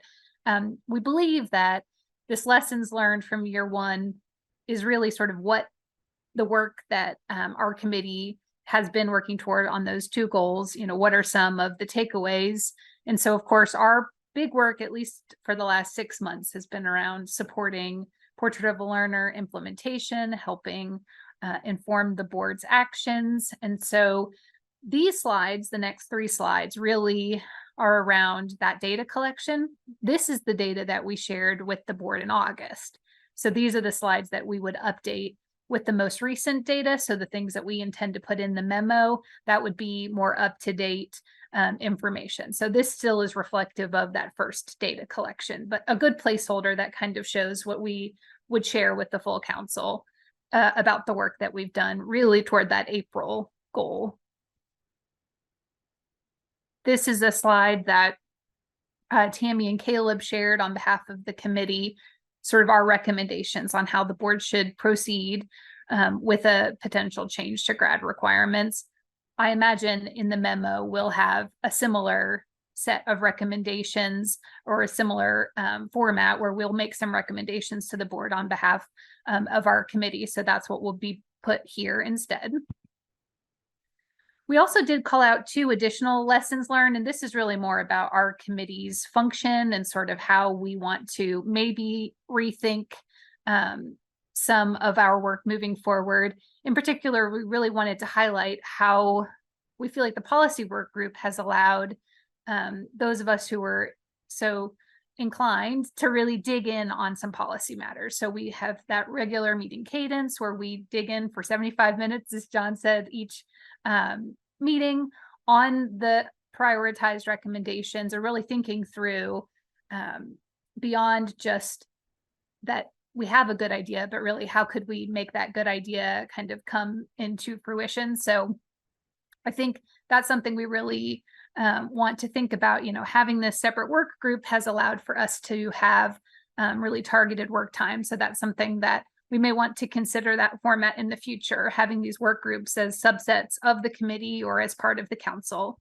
we believe that this lessons learned from year one is really sort of what the work that our committee has been working toward on those two goals. You know, what are some of the takeaways? And so, of course, our big work, at least for the last 6 months, has been around supporting Portrait of a Learner implementation, helping inform the board's actions. And so these slides, the next 3 slides, really are around that data collection. This is the data that we shared with the board in August. So these are the slides that we would update with the most recent data. So the things that we intend to put in the memo, that would be more up-to-date information. So this still is reflective of that first data collection, but a good placeholder that kind of shows what we would share with the full council about the work that we've done really toward that April goal. This is a slide that Tammy and Caleb shared on behalf of the committee, sort of our recommendations on how the board should proceed with a potential change to grad requirements. I imagine in the memo, we'll have a similar set of recommendations or a similar format where we'll make some recommendations to the board on behalf of our committee. So that's what will be put here instead. We also did call out 2 additional lessons learned, and this is really more about our committee's function and sort of how we want to maybe rethink some of our work moving forward. In particular, we really wanted to highlight how we feel like the policy work group has allowed those of us who were so inclined to really dig in on some policy matters. So we have that regular meeting cadence where we dig in for 75 minutes, as John said, each meeting on the prioritized recommendations, or really thinking through beyond just that we have a good idea, but really how could we make that good idea kind of come into fruition. So I think that's something we really want to think about. You know, having this separate work group has allowed for us to have really targeted work time. So that's something that we may want to consider, that format in the future, having these work groups as subsets of the committee or as part of the council.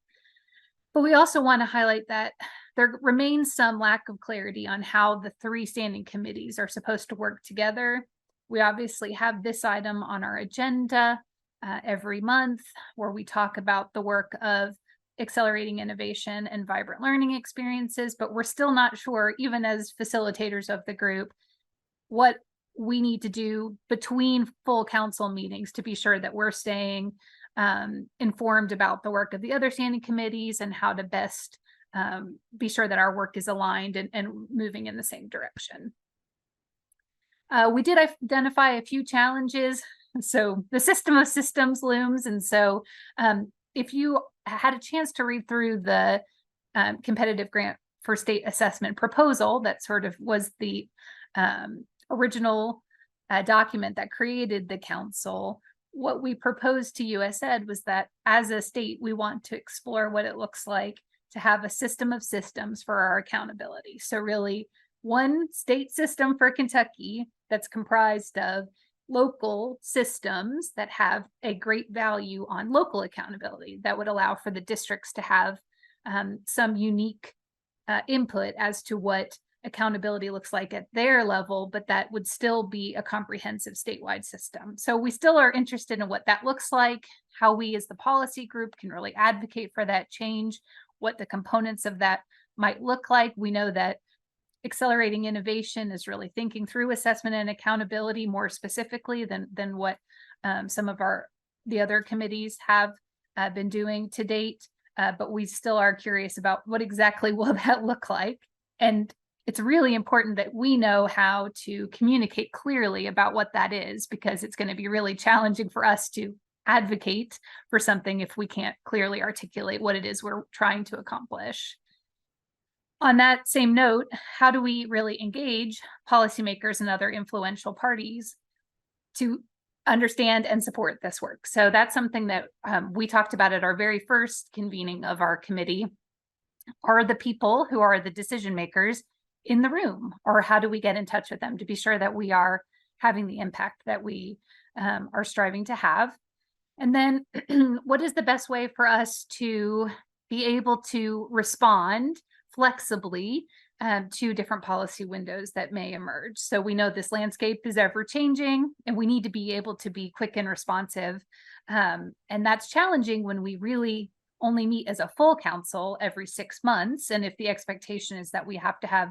But we also want to highlight that there remains some lack of clarity on how the 3 standing committees are supposed to work together. We obviously have this item on our agenda every month where we talk about the work of accelerating innovation and vibrant learning experiences, but we're still not sure, even as facilitators of the group, what we need to do between full council meetings to be sure that we're staying informed about the work of the other standing committees and how to best be sure that our work is aligned and moving in the same direction. We did identify a few challenges. So the system of systems looms. And so if you had a chance to read through the competitive grant for state assessment proposal, that sort of was the original document that created the council, what we proposed to US Ed was that as a state, we want to explore what it looks like to have a system of systems for our accountability. So really one state system for Kentucky that's comprised of local systems that have a great value on local accountability that would allow for the districts to have some unique input as to what accountability looks like at their level, but that would still be a comprehensive statewide system. So we still are interested in what that looks like, how we as the policy group can really advocate for that change, what the components of that might look like. We know that accelerating innovation is really thinking through assessment and accountability more specifically than what some of the other committees have been doing to date. But we still are curious about what exactly will that look like. And it's really important that we know how to communicate clearly about what that is, because it's going to be really challenging for us to advocate for something if we can't clearly articulate what it is we're trying to accomplish. On that same note, how do we really engage policymakers and other influential parties to understand and support this work? So that's something that we talked about at our very first convening of our committee. Are the people who are the decision makers in the room, or how do we get in touch with them to be sure that we are having the impact that we are striving to have? And then what is the best way for us to be able to respond flexibly to different policy windows that may emerge? So we know this landscape is ever changing, and we need to be able to be quick and responsive. And that's challenging when we really only meet as a full council every 6 months. And if the expectation is that we have to have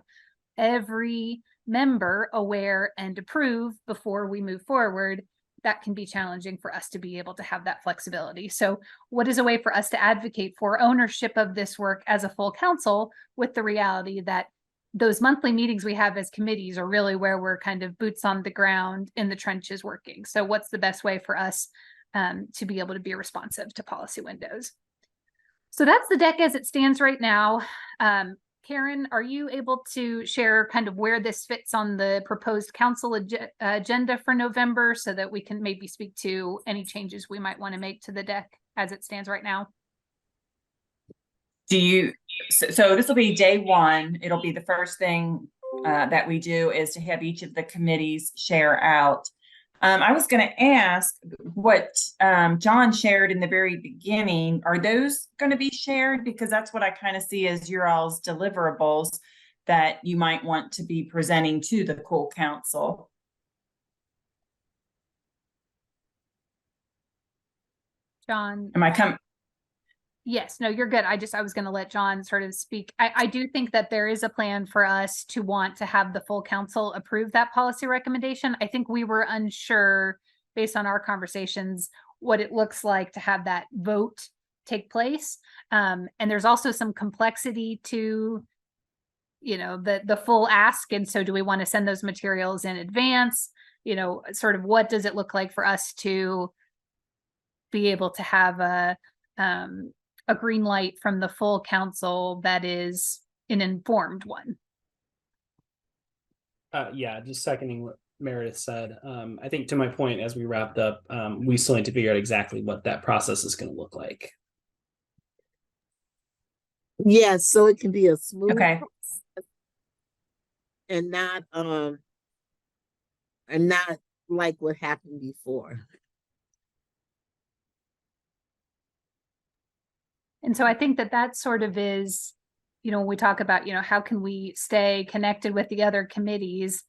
every member aware and approve before we move forward, that can be challenging for us to be able to have that flexibility. So what is a way for us to advocate for ownership of this work as a full council, with the reality that those monthly meetings we have as committees are really where we're kind of boots on the ground in the trenches working? So what's the best way for us to be able to be responsive to policy windows? So that's the deck as it stands right now. Karen, are you able to share kind of where this fits on the proposed council agenda for November, so that we can maybe speak to any changes we might want to make to the deck as it stands right now? So this will be day one. It'll be the first thing that we do is to have each of the committees share out. I was going to ask what John shared in the very beginning. Are those going to be shared? Because that's what I kind of see as your all's deliverables that you might want to be presenting to the full council. John? Am I coming? Yes, no, you're good. I was going to let John sort of speak. I do think that there is a plan for us to want to have the full council approve that policy recommendation. I think we were unsure, based on our conversations, what it looks like to have that vote take place. And there's also some complexity to, the full ask. And so do we want to send those materials in advance? Sort of what does it look like for us to be able to have a green light from the full council that is an informed one? Yeah, just seconding what Meredith said. I think to my point, as we wrapped up, we still need to figure out exactly what that process is going to look like. Yes, so it can be a smooth Okay. process and not like what happened before. And so I think that sort of is, when we talk about, how can we stay connected with the other committees,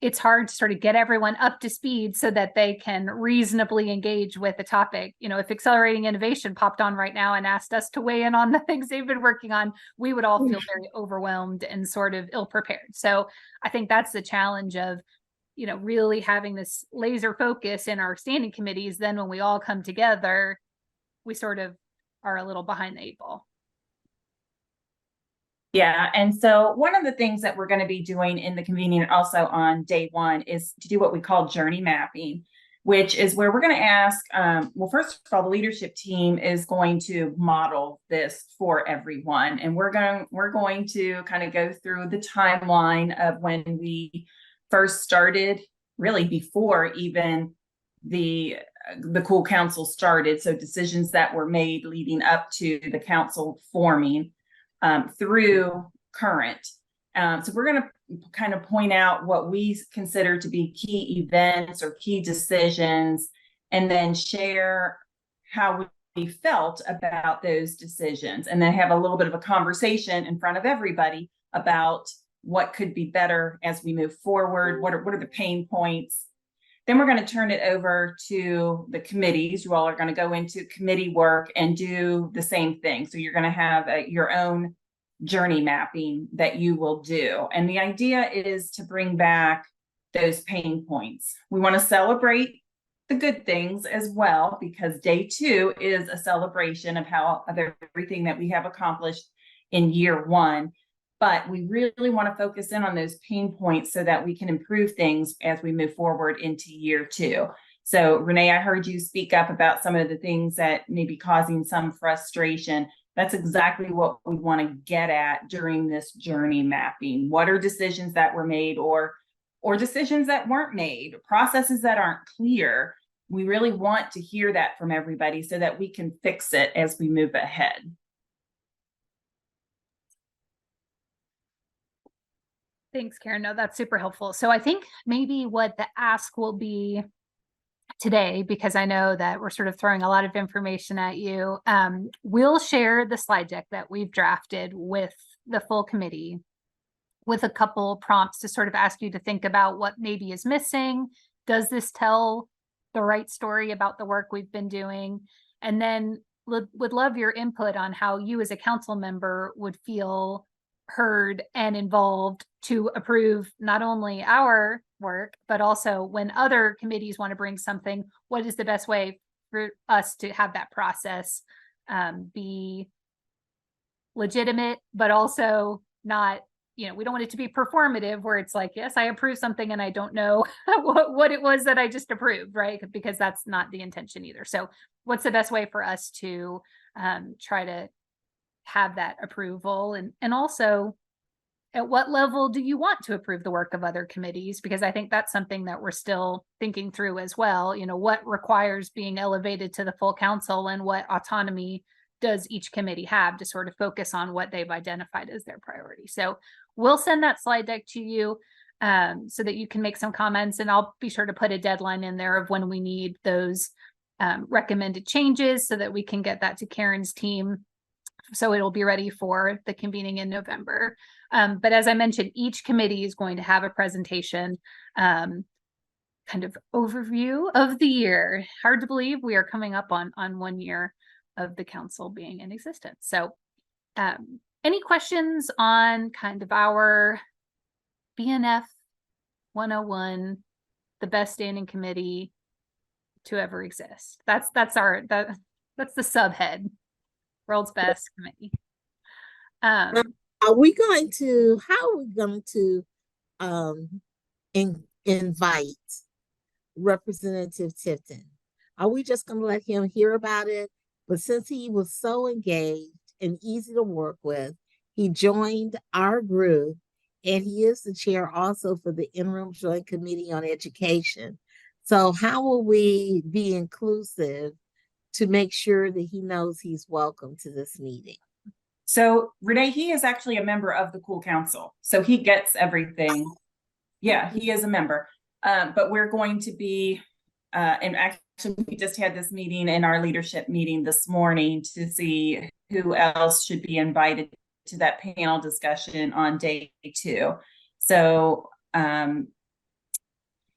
it's hard to sort of get everyone up to speed so that they can reasonably engage with the topic. If Accelerating Innovation popped on right now and asked us to weigh in on the things they've been working on, we would all feel very overwhelmed and sort of ill-prepared. So I think that's the challenge of, really having this laser focus in our standing committees. Then when we all come together, we sort of are a little behind the 8 ball. Yeah, and so one of the things that we're going to be doing in the convening also on day one is to do what we call journey mapping, which is where we're going to ask, well, first of all, the leadership team is going to model this for everyone. And we're going to kind of go through the timeline of when we first started, really before even the cool council started. So decisions that were made leading up to the council forming through current. So we're going to kind of point out what we consider to be key events or key decisions, and then share how we felt about those decisions, and then have a little bit of a conversation in front of everybody about what could be better as we move forward. What are the pain points? Then we're going to turn it over to the committees. You all are going to go into committee work and do the same thing. So you're going to have your own journey mapping that you will do. And the idea is to bring back those pain points. We want to celebrate the good things as well, because day 2 is a celebration of everything that we have accomplished in year 1. But we really want to focus in on those pain points so that we can improve things as we move forward into year 2. So Renee, I heard you speak up about some of the things that may be causing some frustration. That's exactly what we want to get at during this journey mapping. What are decisions that were made or decisions that weren't made, processes that aren't clear? We really want to hear that from everybody so that we can fix it as we move ahead. Thanks, Karen. No, that's super helpful. So I think maybe what the ask will be today, because I know that we're sort of throwing a lot of information at you, we'll share the slide deck that we've drafted with the full committee with a couple prompts to sort of ask you to think about what maybe is missing. Does this tell the right story about the work we've been doing? And then would love your input on how you as a council member would feel heard and involved to approve not only our work, but also when other committees want to bring something, what is the best way for us to have that process be legitimate, but also not, you know, we don't want it to be performative where it's like, yes, I approve something and I don't know what it was that I just approved, right? Because that's not the intention either. So what's the best way for us to try to have that approval? And also, at what level do you want to approve the work of other committees? Because I think that's something that we're still thinking through as well. You know, what requires being elevated to the full council and what autonomy does each committee have to sort of focus on what they've identified as their priority? So we'll send that slide deck to you so that you can make some comments, and I'll be sure to put a deadline in there of when we need those recommended changes so that we can get that to Karen's team, so it'll be ready for the convening in November. But as I mentioned, each committee is going to have a presentation, kind of overview of the year. Hard to believe we are coming up on 1 year of the council being in existence. So any questions on kind of our BNF 101, the best standing committee to ever exist? That's the subhead. World's best committee. How are we going to invite Representative Tipton? Are we just going to let him hear about it? But since he was so engaged and easy to work with, he joined our group, and he is the chair also for the Interim Joint Committee on Education. So how will we be inclusive to make sure that he knows he's welcome to this meeting? So Renee, he is actually a member of the Cool Council, so he gets everything. Yeah, he is a member. But we're going to be, and actually we just had this meeting in our leadership meeting this morning to see who else should be invited to that panel discussion on day 2. So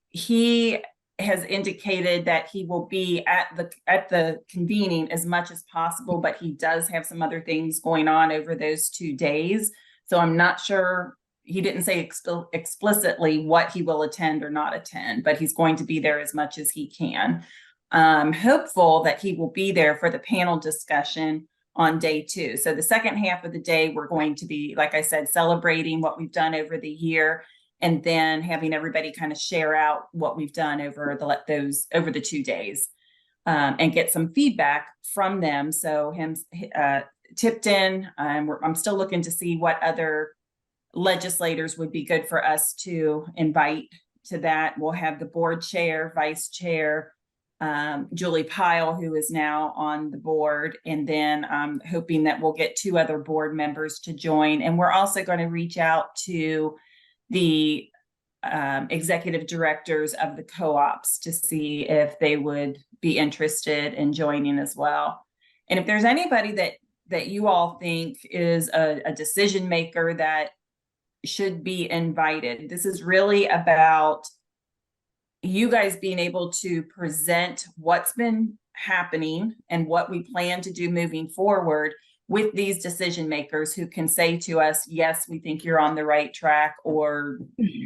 he has indicated that he will be at the convening as much as possible, but he does have some other things going on over those 2 days. So I'm not sure, he didn't say explicitly what he will attend or not attend, but he's going to be there as much as he can. I'm hopeful that he will be there for the panel discussion on day 2. So the second half of the day, we're going to be, like I said, celebrating what we've done over the year, and then having everybody kind of share out what we've done over the 2 days, and get some feedback from them. So Tipton, I'm still looking to see what other legislators would be good for us to invite to that. We'll have the board chair, vice chair, Julie Pyle, who is now on the board, and then I'm hoping that we'll get 2 other board members to join. And we're also going to reach out to the executive directors of the co-ops to see if they would be interested in joining as well. And if there's anybody that you all think is a decision maker that should be invited, this is really about you guys being able to present what's been happening and what we plan to do moving forward, with these decision makers who can say to us, yes, we think you're on the right track, or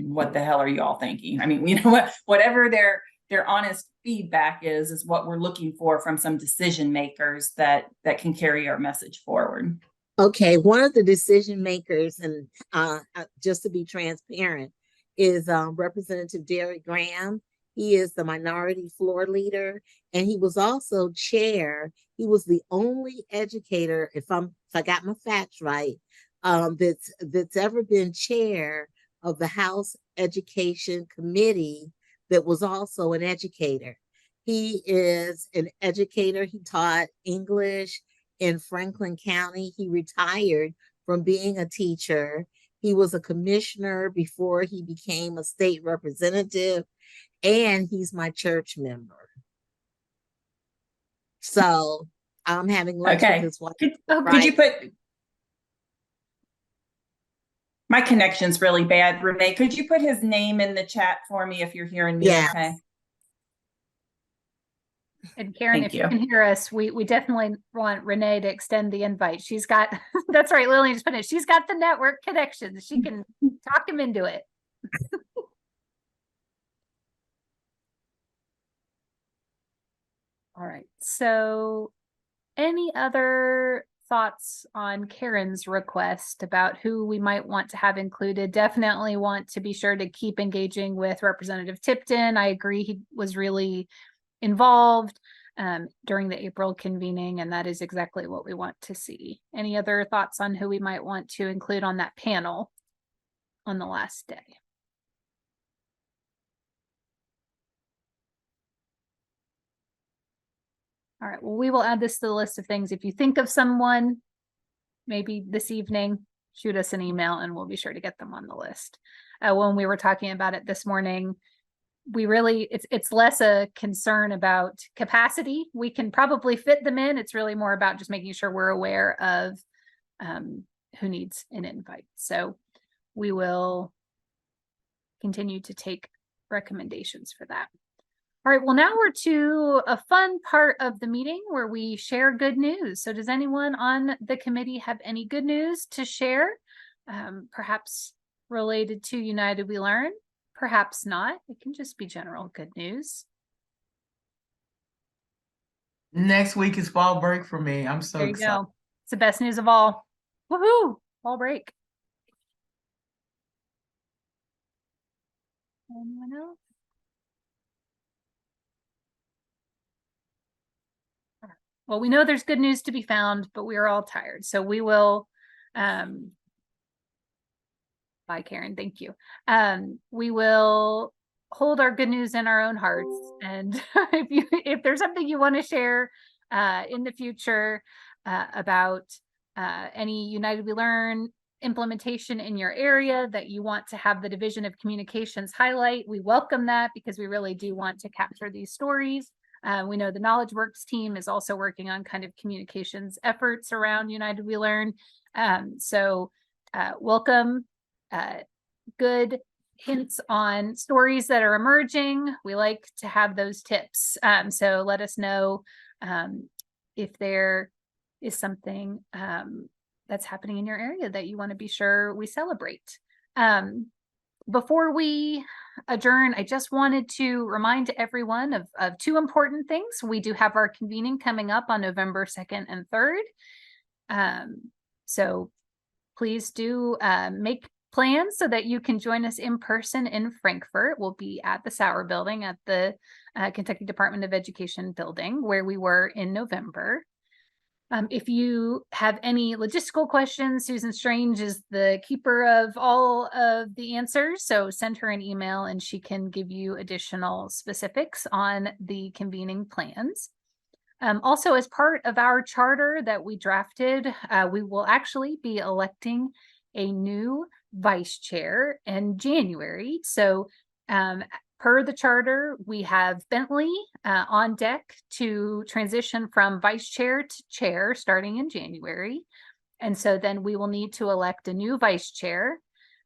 what the hell are you all thinking? I mean, you know what, whatever their honest feedback is what we're looking for from some decision makers that can carry our message forward. Okay, one of the decision makers, and just to be transparent, is Representative Derek Graham. He is the minority floor leader, and he was also chair. He was the only educator, if I got my facts right, that's ever been chair of the House Education Committee that was also an educator. He is an educator. He taught English in Franklin County. He retired from being a teacher. He was a commissioner before he became a state representative, and he's my church member. So I'm having lunch with his wife. Could you put, my connection's really bad, Renee. Could you put his name in the chat for me if you're hearing me? Yes. Okay. And Karen, Thank if you you. can hear us, we definitely want Renee to extend the invite. She's got, that's right, Lillian just put it, she's got the network connections. She can talk him into it. All right, so any other thoughts on Karen's request about who we might want to have included? Definitely want to be sure to keep engaging with Representative Tipton. I agree, he was really involved during the April convening, and that is exactly what we want to see. Any other thoughts on who we might want to include on that panel on the last day? All right, well, we will add this to the list of things. If you think of someone, maybe this evening, shoot us an email and we'll be sure to get them on the list. When we were talking about it this morning, we really, it's less a concern about capacity. We can probably fit them in. It's really more about just making sure we're aware of who needs an invite. So we will continue to take recommendations for that. All right, well, now we're to a fun part of the meeting where we share good news. So does anyone on the committee have any good news to share? Perhaps related to United We Learn, perhaps not. It can just be general good news. Next week is fall break for me. I'm so There you excited. go. It's the best news of all. Woohoo! Fall break. Anyone else? Well, we know there's good news to be found, but we are all tired. So we will, bye Karen, thank you. We will hold our good news in our own hearts. And if there's something you want to share in the future about any United We Learn implementation in your area that you want to have the Division of Communications highlight, we welcome that because we really do want to capture these stories. We know the Knowledge Works team is also working on kind of communications efforts around United We Learn. So welcome good hints on stories that are emerging. We like to have those tips. So let us know if there is something that's happening in your area that you want to be sure we celebrate. Before we adjourn, I just wanted to remind everyone of two important things. We do have our convening coming up on November 2nd and 3rd. So please do make plans so that you can join us in person in Frankfort. We'll be at the Sauer Building at the Kentucky Department of Education building where we were in November. If you have any logistical questions, Susan Strange is the keeper of all of the answers. So send her an email and she can give you additional specifics on the convening plans. Also, as part of our charter that we drafted, we will actually be electing a new vice chair in January. So per the charter, we have Bentley on deck to transition from vice chair to chair starting in January. And so then we will need to elect a new vice chair,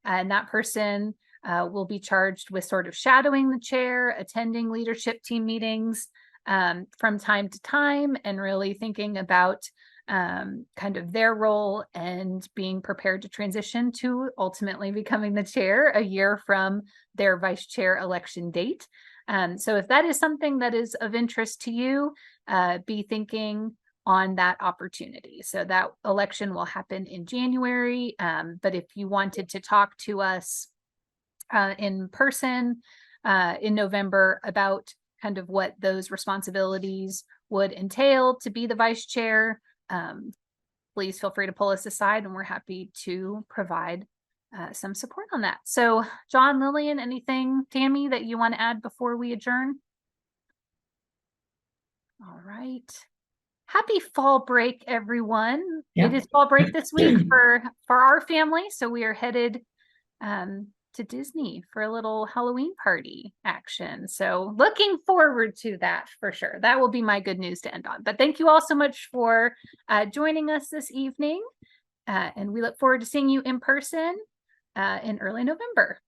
and that person will be charged with sort of shadowing the chair, attending leadership team meetings from time to time, and really thinking about kind of their role and being prepared to transition to ultimately becoming the chair a year from their vice chair election date. So if that is something that is of interest to you, be thinking on that opportunity. So that election will happen in January. But if you wanted to talk to us in person in November about kind of what those responsibilities would entail to be the vice chair, please feel free to pull us aside and we're happy to provide some support on that. So John, Lillian, anything, Tammy, that you want to add before we adjourn? All right. Happy fall break, everyone. Yeah. It is fall break this week for our family. So we are headed to Disney for a little Halloween party action. So looking forward to that for sure. That will be my good news to end on. But thank you all so much for joining us this evening. And we look forward to seeing you in person in early November.